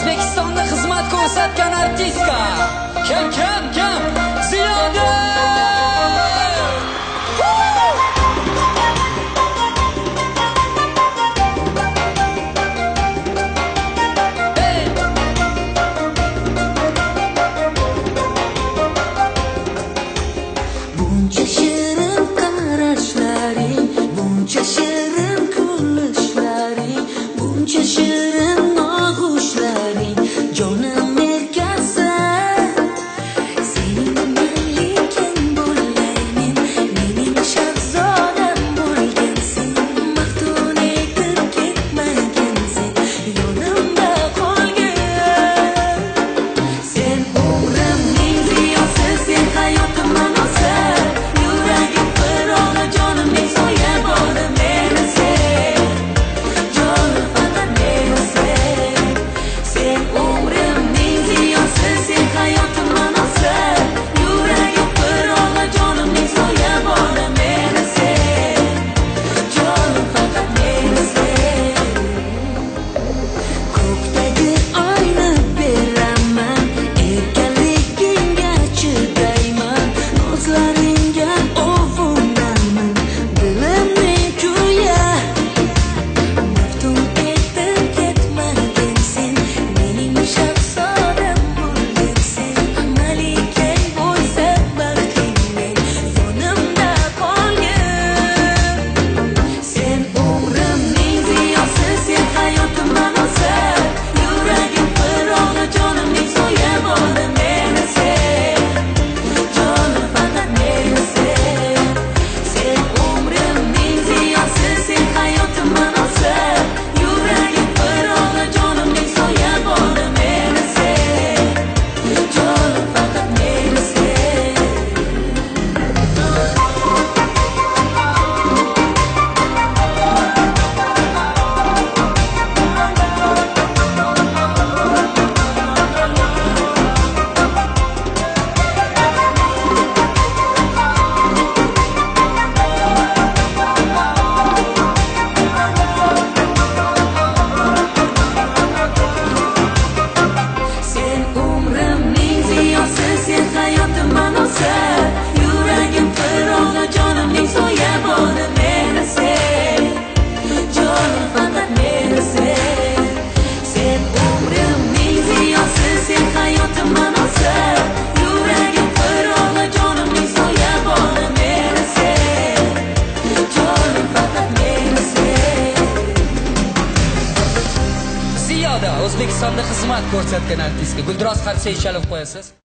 O'zbekistonda xizmat ko'rsatgan artistka Kam Ziyoda. Buncha shirin qarashlaring, buncha shirin kulishlaring, buncha shirin og'ushlaring, jonim erkasa. Sening maliking bo'lgaymen, mening shahzodam bo'lgansen, maftun etib ketmagansen, yonimda qolgin. Sen umrimning ziyosi, sen hayotimning ozi. Ziyoda O'zbekistonda xizmat ko'rsatgan artistka Guldiroz Qarsey chalib qo'yasiz.